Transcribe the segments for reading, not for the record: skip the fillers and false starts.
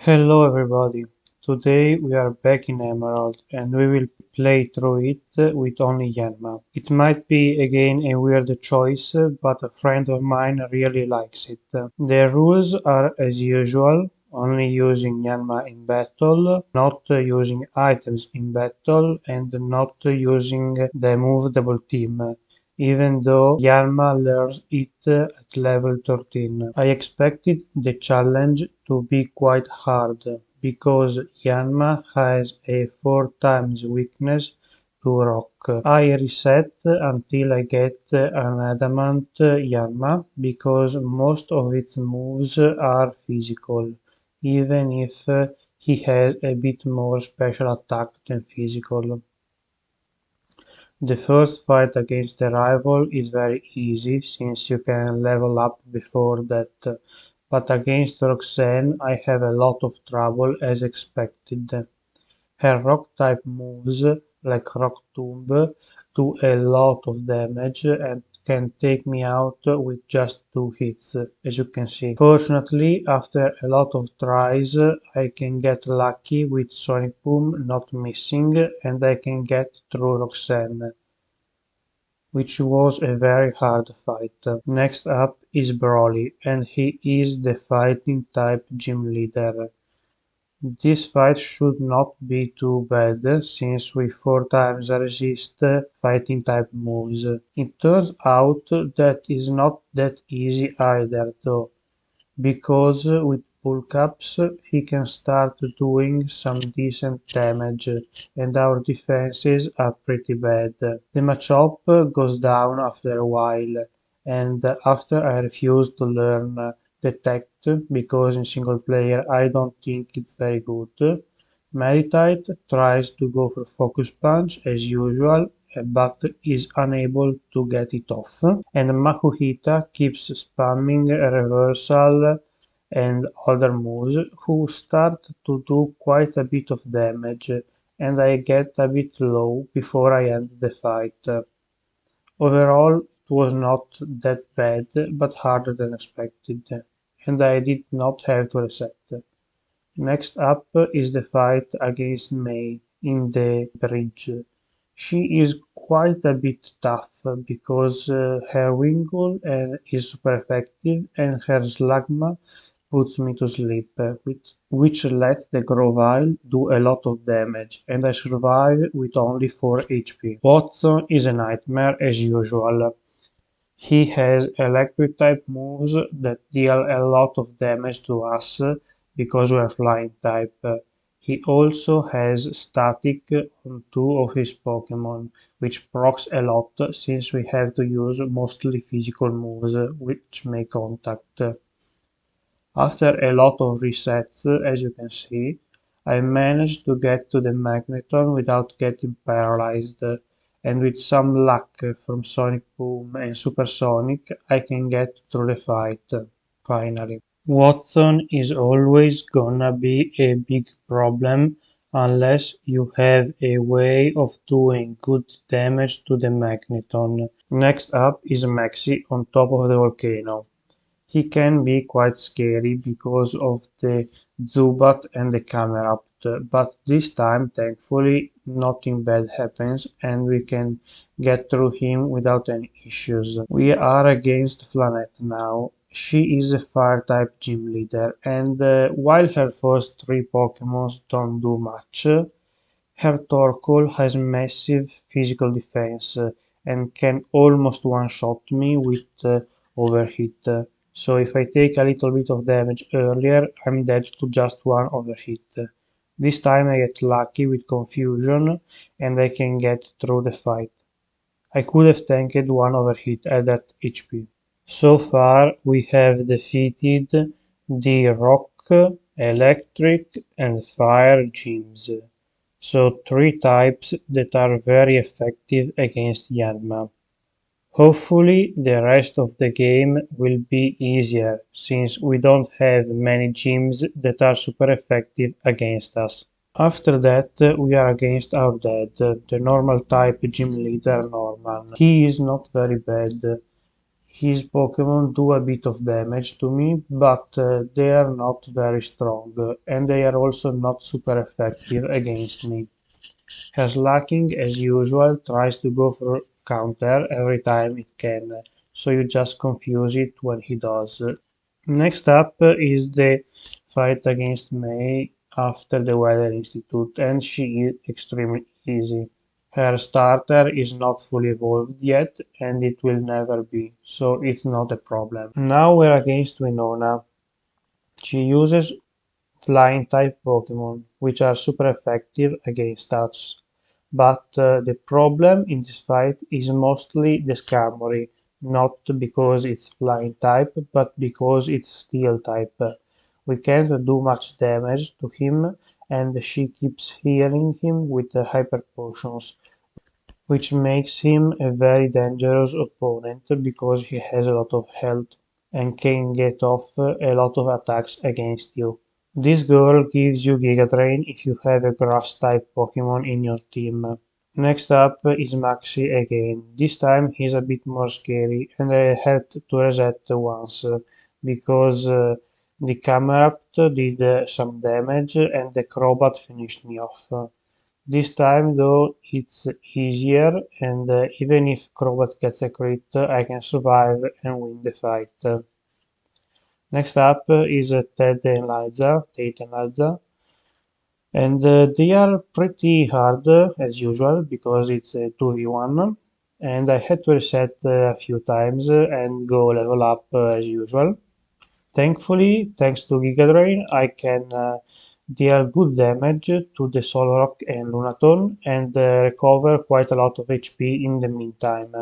Hello everybody, today we are back in Emerald and we will play through it with only Yanma. It might be again a weird choice, but a friend of mine really likes it. The rules are as usual, only using Yanma in battle, not using items in battle, and not using the move double team. Even though Yanma learns it at level 13. I expected the challenge to be quite hard, because Yanma has a 4 times weakness to rock. I reset until I get an adamant Yanma, because most of its moves are physical, even if he has a bit more special attack than physical. The first fight against a rival is very easy, since you can level up before that, but against Roxanne I have a lot of trouble as expected. Her rock-type moves, like Rock Tomb, do a lot of damage and can take me out with just 2 hits, as you can see. Fortunately, after a lot of tries, I can get lucky with Sonic Boom not missing and I can get through Roxanne, which was a very hard fight. Next up is Brawly, and he is the fighting type gym leader. This fight should not be too bad, since we 4 times resist fighting type moves. It turns out that is not that easy either though, because with pull-ups he can start doing some decent damage, and our defenses are pretty bad. The matchup goes down after a while, and after I refuse to learn Detect, because in single player I don't think it's very good, Meditate tries to go for Focus Punch as usual, but is unable to get it off, and Makuhita keeps spamming Reversal and other moves, who start to do quite a bit of damage, and I get a bit low before I end the fight. Overall, it was not that bad, but harder than expected, and I did not have to reset. Next up is the fight against May in the bridge. She is quite a bit tough, because her Wingull is super effective and her Slugma puts me to sleep, which lets the Grovyle do a lot of damage, and I survive with only 4 HP. Wattson is a nightmare as usual. He has electric type moves that deal a lot of damage to us because we are flying type. He also has static on 2 of his Pokémon, which procs a lot since we have to use mostly physical moves which make contact. After a lot of resets, as you can see, I managed to get to the Magneton without getting paralyzed, and with some luck from Sonic Boom and Supersonic, I can get through the fight, finally. Wattson is always gonna be a big problem unless you have a way of doing good damage to the Magneton. Next up is Maxi on top of the volcano. He can be quite scary because of the Zubat and the Camerapt, but this time thankfully nothing bad happens and we can get through him without any issues. We are against Flannery now. She is a fire-type gym leader, and while her first 3 Pokémon don't do much, her Torkoal has massive physical defense and can almost one-shot me with Overhit. So if I take a little bit of damage earlier, I'm dead to just 1 Overhit. This time I get lucky with Confusion and I can get through the fight. I could have tanked 1 Overhit at that HP. So far we have defeated the Rock, Electric and Fire gyms. So 3 types that are very effective against Yanma. Hopefully the rest of the game will be easier, since we don't have many gyms that are super effective against us. After that we are against our dad, the normal type gym leader Norman. He is not very bad. His Pokémon do a bit of damage to me, but they are not very strong, and they are also not super effective against me. Her Slacking, as usual, tries to go for counter every time it can, so you just confuse it when he does. Next up is the fight against May after the Weather Institute, and she is extremely easy. Her starter is not fully evolved yet, and it will never be, so it's not a problem. Now we're against Winona. She uses flying type Pokémon, which are super effective against us. But the problem in this fight is mostly the Skarmory, not because it's flying type, but because it's steel type. We can't do much damage to him, and she keeps healing him with the hyper potions, which makes him a very dangerous opponent because he has a lot of health and can get off a lot of attacks against you. This girl gives you Giga Drain if you have a grass type Pokemon in your team. Next up is Maxi again. This time he's a bit more scary and I had to reset once because the Camerupt did some damage and the Crobat finished me off. This time though it's easier and even if Crobat gets a crit I can survive and win the fight. Next up is Tate and Liza, and they are pretty hard as usual because it's a 2v1 and I had to reset a few times and go level up as usual. Thankfully, thanks to Giga Drain, I can deal good damage to the Solrock and Lunaton and recover quite a lot of HP in the meantime.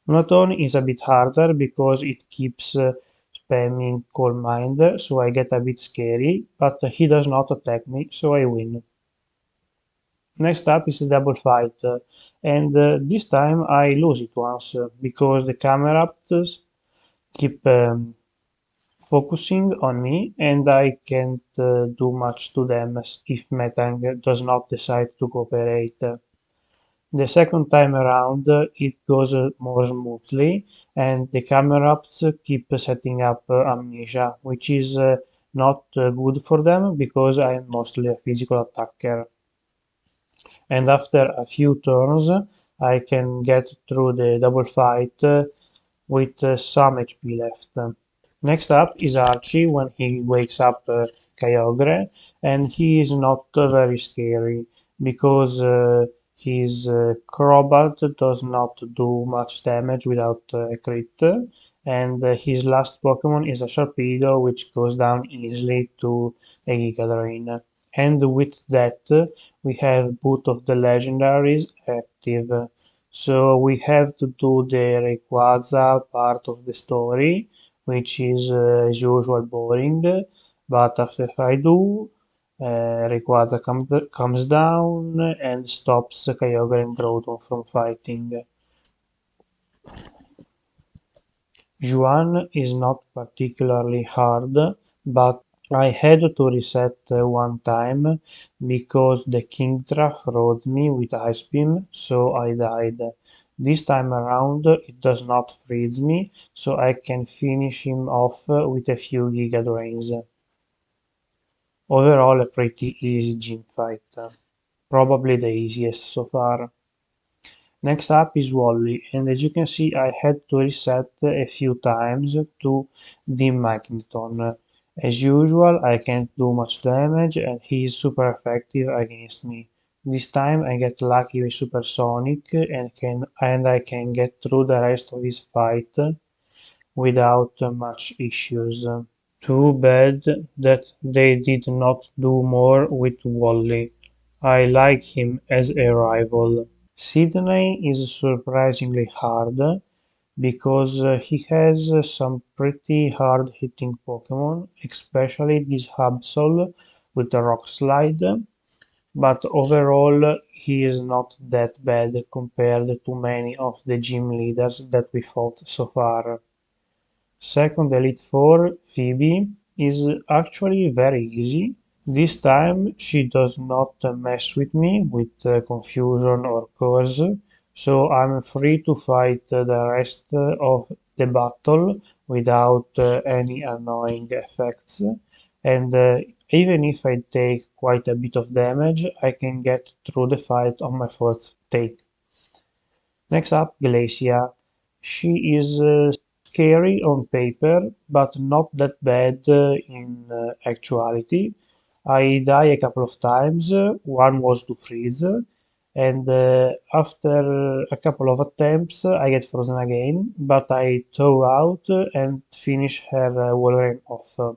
Lunaton is a bit harder because it keeps spamming Calm Mind, so I get a bit scary, but he does not attack me, so I win. Next up is a double fight, and this time I lose it once because the Camerapts keep focusing on me and I can't do much to them if Metang does not decide to cooperate. The second time around it goes more smoothly and the camera-ups keep setting up amnesia, which is not good for them because I am mostly a physical attacker. And after a few turns I can get through the double fight with some HP left. Next up is Archie when he wakes up Kyogre, and he is not very scary because his Crobat does not do much damage without a crit, and his last Pokemon is a Sharpedo, which goes down easily to a Giga Drain. And with that, we have both of the legendaries active. So we have to do the Rayquaza part of the story, which is as usual boring, but after I do, Rayquaza comes down and stops Kyogre and Groudon from fighting. Juan is not particularly hard, but I had to reset one time because the Kingdra rode me with Ice Beam, so I died. This time around it does not freeze me, so I can finish him off with a few Giga Drains. Overall a pretty easy gym fight. Probably the easiest so far. Next up is Wally, and as you can see I had to reset a few times to the Magneton. As usual I can't do much damage and he is super effective against me. This time I get lucky with Supersonic and I can get through the rest of his fight without much issues. Too bad that they did not do more with Wally. I like him as a rival. Sidney is surprisingly hard because he has some pretty hard-hitting Pokémon, especially this Absol with the Rock Slide, but overall he is not that bad compared to many of the gym leaders that we fought so far. Second Elite Four, Phoebe, is actually very easy. This time she does not mess with me with confusion or curse, so I'm free to fight the rest of the battle without any annoying effects, and even if I take quite a bit of damage, I can get through the fight on my first take. Next up, Glacia. She is scary on paper, but not that bad in actuality. I die a couple of times. One was to freeze, and after a couple of attempts, I get frozen again, but I thaw out and finish her Wolverine off.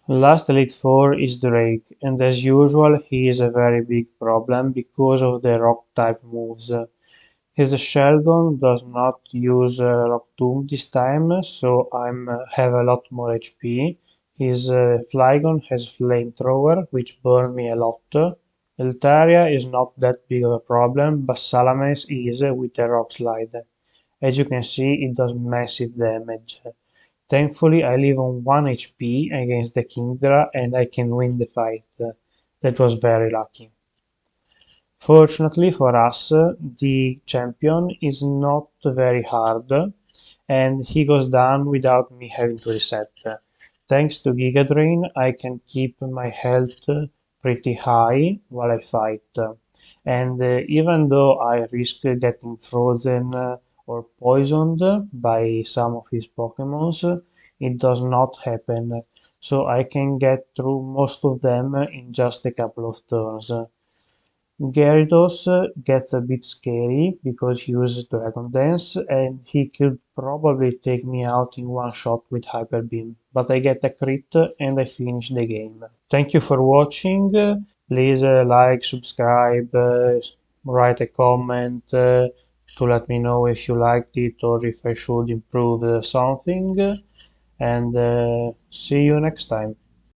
Last Elite Four is Drake, and as usual, he is a very big problem because of the rock type moves. His Sheldon does not use Rock Tomb this time, so I'm have a lot more HP. His Flygon has Flamethrower, which burn me a lot. Eltaria is not that big of a problem, but Salamence is with the Rock Slide. As you can see, it does massive damage. Thankfully, I live on 1 HP against the Kingdra and I can win the fight. That was very lucky. Fortunately for us, the champion is not very hard, and he goes down without me having to reset. Thanks to Giga Drain, I can keep my health pretty high while I fight. And even though I risk getting frozen or poisoned by some of his Pokémons, it does not happen, so I can get through most of them in just a couple of turns. Gyarados gets a bit scary because he uses Dragon Dance and he could probably take me out in one shot with Hyper Beam, but I get a crit and I finish the game. Thank you for watching. Please like, subscribe, write a comment to let me know if you liked it or if I should improve something. And see you next time.